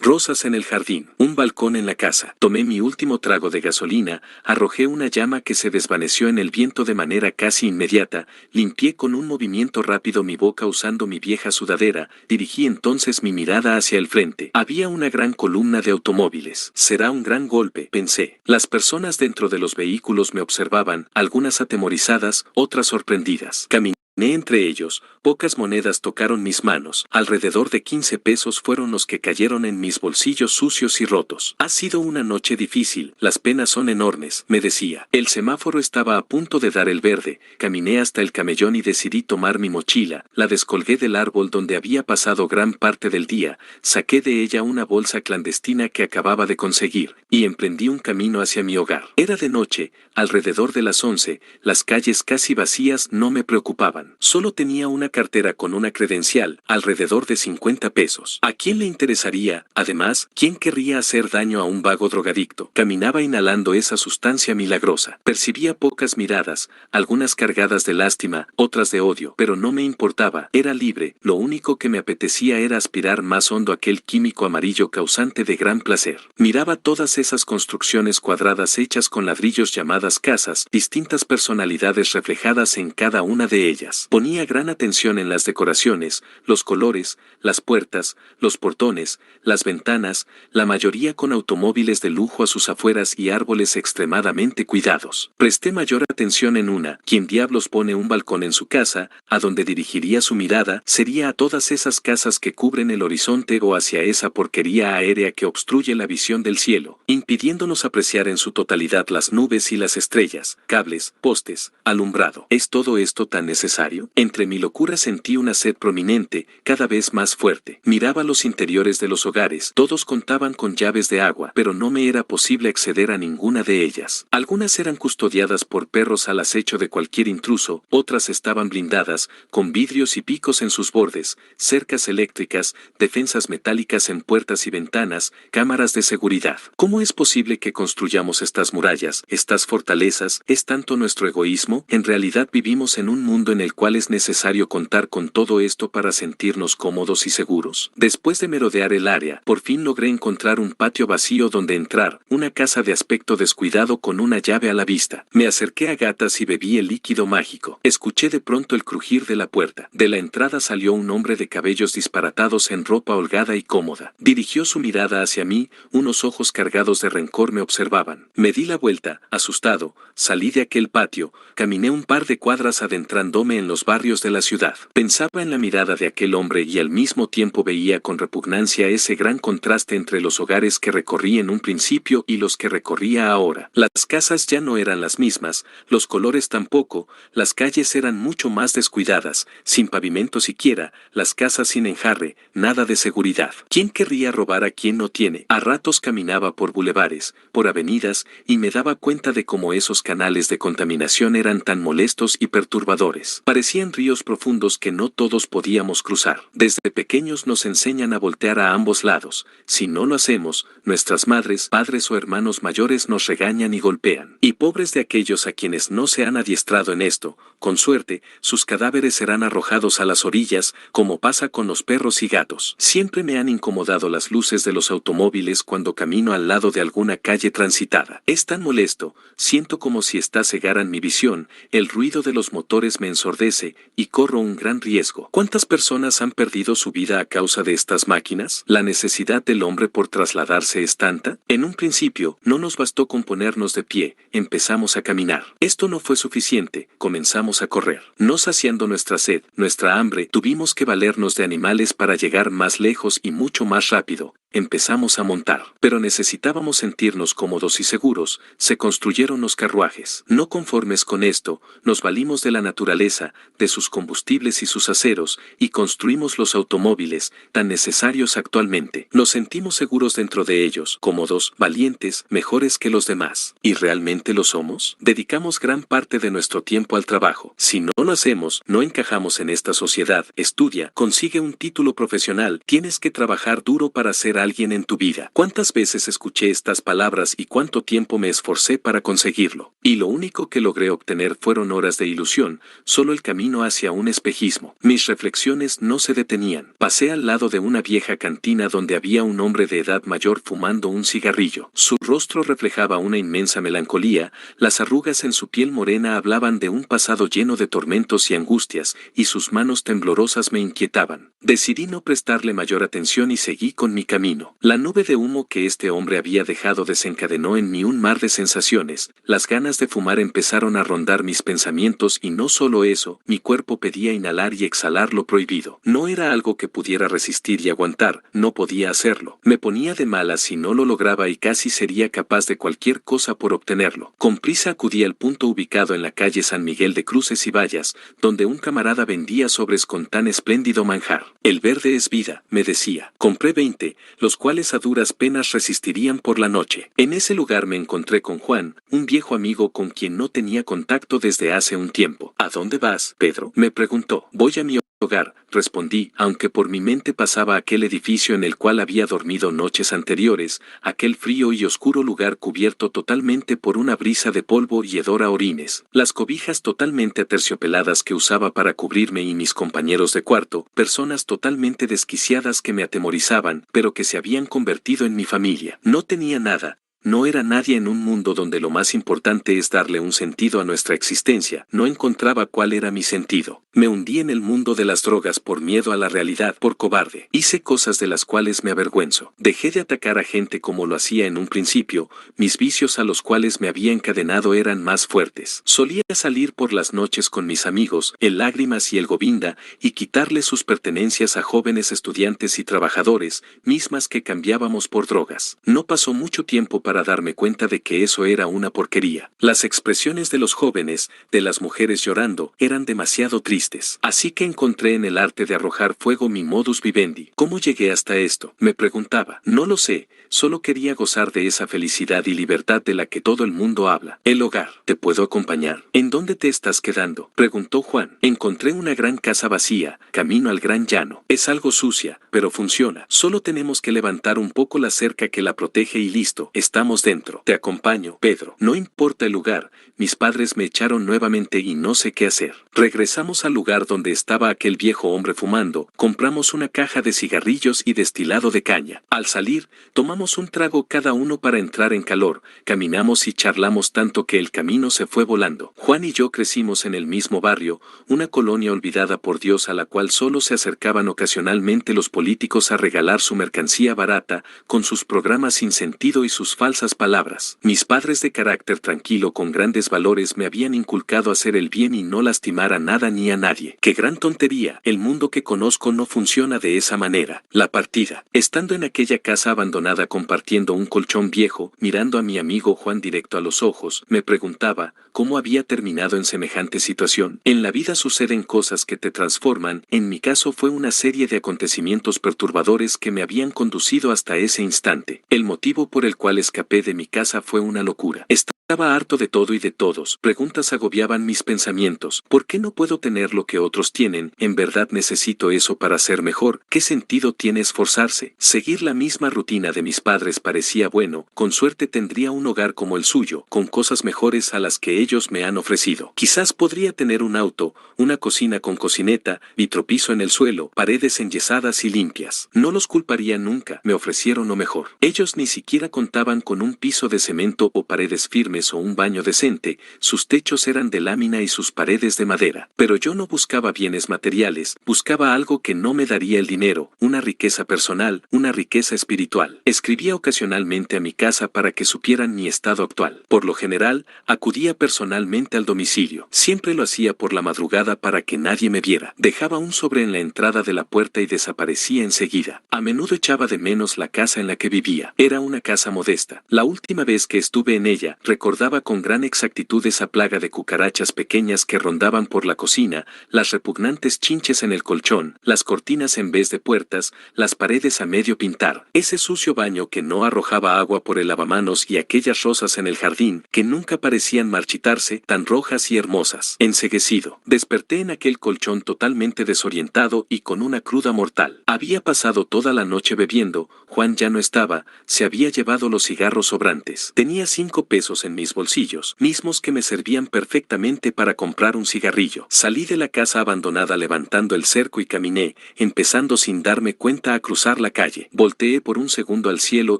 Rosas en el jardín, un balcón en la casa. Tomé mi último trago de gasolina, arrojé una llama que se desvaneció en el viento de manera casi inmediata, limpié con un movimiento rápido mi boca usando mi vieja sudadera, dirigí entonces mi mirada hacia el frente. Había una gran columna de automóviles. Será un gran golpe, pensé. Las personas dentro de los vehículos me observaban, algunas atemorizadas, otras sorprendidas. Caminé entre ellos, pocas monedas tocaron mis manos, alrededor de 15 pesos fueron los que cayeron en mis bolsillos sucios y rotos. Ha sido una noche difícil, las penas son enormes, me decía. El semáforo estaba a punto de dar el verde, caminé hasta el camellón y decidí tomar mi mochila, la descolgué del árbol donde había pasado gran parte del día, saqué de ella una bolsa clandestina que acababa de conseguir, y emprendí un camino hacia mi hogar. Era de noche, alrededor de las 11, las calles casi vacías no me preocupaban. Solo tenía una cartera con una credencial, alrededor de 50 pesos. ¿A quién le interesaría? Además, ¿quién querría hacer daño a un vago drogadicto? Caminaba inhalando esa sustancia milagrosa. Percibía pocas miradas, algunas cargadas de lástima, otras de odio, pero no me importaba, era libre, lo único que me apetecía era aspirar más hondo aquel químico amarillo causante de gran placer. Miraba todas esas construcciones cuadradas hechas con ladrillos llamadas casas, distintas personalidades reflejadas en cada una de ellas. Ponía gran atención en las decoraciones, los colores, las puertas, los portones, las ventanas, la mayoría con automóviles de lujo a sus afueras y árboles extremadamente cuidados. Presté mayor atención en una. ¿Quién diablos pone un balcón en su casa? A donde dirigiría su mirada sería a todas esas casas que cubren el horizonte o hacia esa porquería aérea que obstruye la visión del cielo, impidiéndonos apreciar en su totalidad las nubes y las estrellas, cables, postes, alumbrado. ¿Es todo esto tan necesario? Entre mi locura sentí una sed prominente, cada vez más fuerte. Miraba los interiores de los hogares, todos contaban con llaves de agua, pero no me era posible acceder a ninguna de ellas. Algunas eran custodiadas por perros al acecho de cualquier intruso, otras estaban blindadas, con vidrios y picos en sus bordes, cercas eléctricas, defensas metálicas en puertas y ventanas, cámaras de seguridad. ¿Cómo es posible que construyamos estas murallas, estas fortalezas? ¿Es tanto nuestro egoísmo? En realidad vivimos en un mundo en el cual es necesario contar con todo esto para sentirnos cómodos y seguros. Después de merodear el área, por fin logré encontrar un patio vacío donde entrar, una casa de aspecto descuidado con una llave a la vista. Me acerqué a gatas y bebí el líquido mágico. Escuché de pronto el crujir de la puerta. De la entrada salió un hombre de cabellos disparatados en ropa holgada y cómoda. Dirigió su mirada hacia mí, unos ojos cargados de rencor me observaban. Me di la vuelta, asustado, salí de aquel patio, caminé un par de cuadras adentrándome en los barrios de la ciudad. Pensaba en la mirada de aquel hombre y al mismo tiempo veía con repugnancia ese gran contraste entre los hogares que recorrí en un principio y los que recorría ahora. Las casas ya no eran las mismas, los colores tampoco, las calles eran mucho más descuidadas, sin pavimento siquiera, las casas sin enjarre, nada de seguridad. ¿Quién querría robar a quien no tiene? A ratos caminaba por bulevares, por avenidas, y me daba cuenta de cómo esos canales de contaminación eran tan molestos y perturbadores. Parecían ríos profundos que no todos podíamos cruzar. Desde pequeños nos enseñan a voltear a ambos lados. Si no lo hacemos, nuestras madres, padres o hermanos mayores nos regañan y golpean. Y pobres de aquellos a quienes no se han adiestrado en esto, con suerte, sus cadáveres serán arrojados a las orillas, como pasa con los perros y gatos. Siempre me han incomodado las luces de los automóviles cuando camino al lado de alguna calle transitada. Es tan molesto, siento como si éstas cegaran mi visión, el ruido de los motores me ensordece, y corro un gran riesgo. ¿Cuántas personas han perdido su vida a causa de estas máquinas? ¿La necesidad del hombre por trasladarse es tanta? En un principio, no nos bastó con ponernos de pie, empezamos a caminar. Esto no fue suficiente, comenzamos a correr. No saciando nuestra sed, nuestra hambre, tuvimos que valernos de animales para llegar más lejos y mucho más rápido. Empezamos a montar, pero necesitábamos sentirnos cómodos y seguros, se construyeron los carruajes. No conformes con esto, nos valimos de la naturaleza, de sus combustibles y sus aceros, y construimos los automóviles, tan necesarios actualmente. Nos sentimos seguros dentro de ellos, cómodos, valientes, mejores que los demás. ¿Y realmente lo somos? Dedicamos gran parte de nuestro tiempo al trabajo. Si no lo hacemos, no encajamos en esta sociedad. Estudia, consigue un título profesional, tienes que trabajar duro para ser alguien en tu vida. ¿Cuántas veces escuché estas palabras y cuánto tiempo me esforcé para conseguirlo? Y lo único que logré obtener fueron horas de ilusión, solo el camino hacia un espejismo. Mis reflexiones no se detenían. Pasé al lado de una vieja cantina donde había un hombre de edad mayor fumando un cigarrillo. Su rostro reflejaba una inmensa melancolía, las arrugas en su piel morena hablaban de un pasado lleno de tormentos y angustias, y sus manos temblorosas me inquietaban. Decidí no prestarle mayor atención y seguí con mi camino. La nube de humo que este hombre había dejado desencadenó en mí un mar de sensaciones. Las ganas de fumar empezaron a rondar mis pensamientos y no solo eso, mi cuerpo pedía inhalar y exhalar lo prohibido. No era algo que pudiera resistir y aguantar, no podía hacerlo. Me ponía de malas si no lo lograba y casi sería capaz de cualquier cosa por obtenerlo. Con prisa acudí al punto ubicado en la calle San Miguel de Cruces y Vallas, donde un camarada vendía sobres con tan espléndido manjar. El verde es vida, me decía. Compré 20, los cuales a duras penas resistirían por la noche. En ese lugar me encontré con Juan, un viejo amigo con quien no tenía contacto desde hace un tiempo. ¿A dónde vas, Pedro?, me preguntó. Voy a mi hogar, respondí, aunque por mi mente pasaba aquel edificio en el cual había dormido noches anteriores, aquel frío y oscuro lugar cubierto totalmente por una brisa de polvo y hedor a orines, las cobijas totalmente aterciopeladas que usaba para cubrirme y mis compañeros de cuarto, personas totalmente desquiciadas que me atemorizaban, pero que se habían convertido en mi familia. No tenía nada. No era nadie en un mundo donde lo más importante es darle un sentido a nuestra existencia. No encontraba cuál era mi sentido. Me hundí en el mundo de las drogas por miedo a la realidad, por cobarde. Hice cosas de las cuales me avergüenzo. Dejé de atacar a gente como lo hacía en un principio. Mis vicios a los cuales me había encadenado eran más fuertes. Solía salir por las noches con mis amigos, el Lágrimas y el Govinda, y quitarles sus pertenencias a jóvenes estudiantes y trabajadores, mismas que cambiábamos por drogas. No pasó mucho tiempo para darme cuenta de que eso era una porquería. Las expresiones de los jóvenes, de las mujeres llorando, eran demasiado tristes. Así que encontré en el arte de arrojar fuego mi modus vivendi. ¿Cómo llegué hasta esto?, me preguntaba. No lo sé, solo quería gozar de esa felicidad y libertad de la que todo el mundo habla. El hogar. ¿Te puedo acompañar? ¿En dónde te estás quedando?, preguntó Juan. Encontré una gran casa vacía, camino al gran llano. Es algo sucia, pero funciona. Solo tenemos que levantar un poco la cerca que la protege y listo. Estamos dentro. Te acompaño, Pedro. No importa el lugar, mis padres me echaron nuevamente y no sé qué hacer. Regresamos al lugar donde estaba aquel viejo hombre fumando, compramos una caja de cigarrillos y destilado de caña. Al salir, tomamos un trago cada uno para entrar en calor, caminamos y charlamos tanto que el camino se fue volando. Juan y yo crecimos en el mismo barrio, una colonia olvidada por Dios a la cual solo se acercaban ocasionalmente los políticos a regalar su mercancía barata, con sus programas sin sentido y sus falsas palabras. Mis padres de carácter tranquilo con grandes valores me habían inculcado hacer el bien y no lastimar a nada ni a nadie. ¡Qué gran tontería! El mundo que conozco no funciona de esa manera. La partida. Estando en aquella casa abandonada compartiendo un colchón viejo, mirando a mi amigo Juan directo a los ojos, me preguntaba cómo había terminado en semejante situación. En la vida suceden cosas que te transforman. En mi caso fue una serie de acontecimientos perturbadores que me habían conducido hasta ese instante. El motivo por el cual escapé de mi casa fue una locura. Estaba harto de todo y de todos. Preguntas agobiaban mis pensamientos. ¿Por qué no puedo tener lo que otros tienen? ¿En verdad necesito eso para ser mejor? ¿Qué sentido tiene esforzarse? Seguir la misma rutina de mis padres parecía bueno. Con suerte tendría un hogar como el suyo, con cosas mejores a las que ellos me han ofrecido. Quizás podría tener un auto, una cocina con cocineta, vitropiso en el suelo, paredes enyesadas y limpias. No los culparía nunca. Me ofrecieron lo mejor. Ellos ni siquiera contaban con un piso de cemento o paredes firmes o un baño decente, sus techos eran de lámina y sus paredes de madera. Pero yo no buscaba bienes materiales, buscaba algo que no me daría el dinero, una riqueza personal, una riqueza espiritual. Escribía ocasionalmente a mi casa para que supieran mi estado actual. Por lo general, acudía personalmente al domicilio. Siempre lo hacía por la madrugada para que nadie me viera. Dejaba un sobre en la entrada de la puerta y desaparecía enseguida. A menudo echaba de menos la casa en la que vivía. Era una casa modesta. La última vez que estuve en ella, recordé Recordaba con gran exactitud esa plaga de cucarachas pequeñas que rondaban por la cocina, las repugnantes chinches en el colchón, las cortinas en vez de puertas, las paredes a medio pintar, ese sucio baño que no arrojaba agua por el lavamanos y aquellas rosas en el jardín que nunca parecían marchitarse, tan rojas y hermosas. Enceguecido, desperté en aquel colchón totalmente desorientado y con una cruda mortal. Había pasado toda la noche bebiendo, Juan ya no estaba, se había llevado los cigarros sobrantes. Tenía 5 pesos en mis bolsillos, mismos que me servían perfectamente para comprar un cigarrillo. Salí de la casa abandonada levantando el cerco y caminé, empezando sin darme cuenta a cruzar la calle. Volteé por un segundo al cielo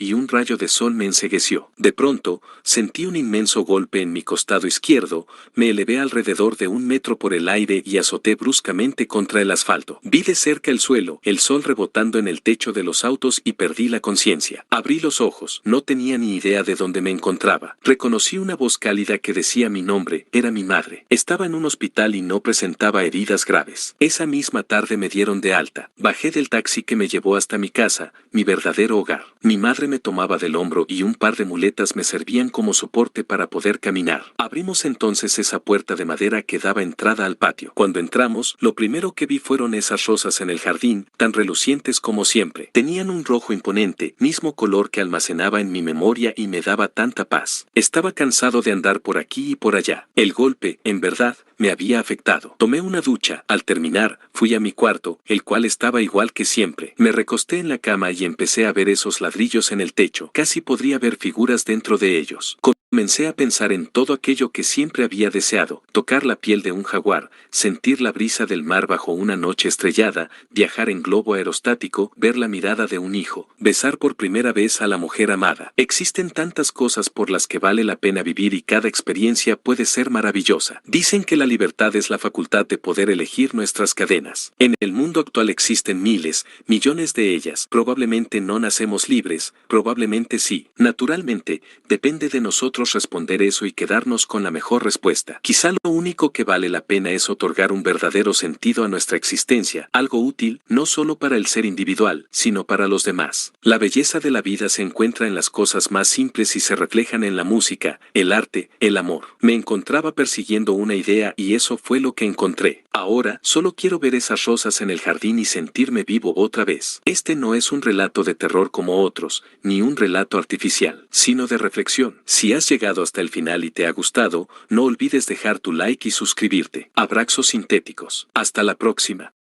y un rayo de sol me encegueció. De pronto, sentí un inmenso golpe en mi costado izquierdo, me elevé alrededor de 1 metro por el aire y azoté bruscamente contra el asfalto. Vi de cerca el suelo, el sol rebotando en el techo de los autos y perdí la conciencia. Abrí los ojos, no tenía ni idea de dónde me encontraba. Reconocí una voz cálida que decía mi nombre, era mi madre. Estaba en un hospital y no presentaba heridas graves. Esa misma tarde me dieron de alta. Bajé del taxi que me llevó hasta mi casa, mi verdadero hogar. Mi madre me tomaba del hombro y un par de muletas me servían como soporte para poder caminar. Abrimos entonces esa puerta de madera que daba entrada al patio. Cuando entramos, lo primero que vi fueron esas rosas en el jardín, tan relucientes como siempre. Tenían un rojo imponente, mismo color que almacenaba en mi memoria y me daba tanta paz. Estaba cansado de andar por aquí y por allá. El golpe, en verdad, me había afectado. Tomé una ducha. Al terminar, fui a mi cuarto, el cual estaba igual que siempre. Me recosté en la cama y empecé a ver esos ladrillos en el techo. Casi podría ver figuras dentro de ellos. Comencé a pensar en todo aquello que siempre había deseado, tocar la piel de un jaguar, sentir la brisa del mar bajo una noche estrellada, viajar en globo aerostático, ver la mirada de un hijo, besar por primera vez a la mujer amada. Existen tantas cosas por las que vale la pena vivir y cada experiencia puede ser maravillosa. Dicen que la libertad es la facultad de poder elegir nuestras cadenas. En el mundo actual existen miles, millones de ellas. Probablemente no nacemos libres, probablemente sí. Naturalmente, depende de nosotros responder eso y quedarnos con la mejor respuesta. Quizá lo único que vale la pena es otorgar un verdadero sentido a nuestra existencia, algo útil no solo para el ser individual, sino para los demás. La belleza de la vida se encuentra en las cosas más simples y se reflejan en la música, el arte, el amor. Me encontraba persiguiendo una idea y eso fue lo que encontré. Ahora, solo quiero ver esas rosas en el jardín y sentirme vivo otra vez. Este no es un relato de terror como otros, ni un relato artificial, sino de reflexión. Si has llegado hasta el final y te ha gustado, no olvides dejar tu like y suscribirte. Abrazos sintéticos. Hasta la próxima.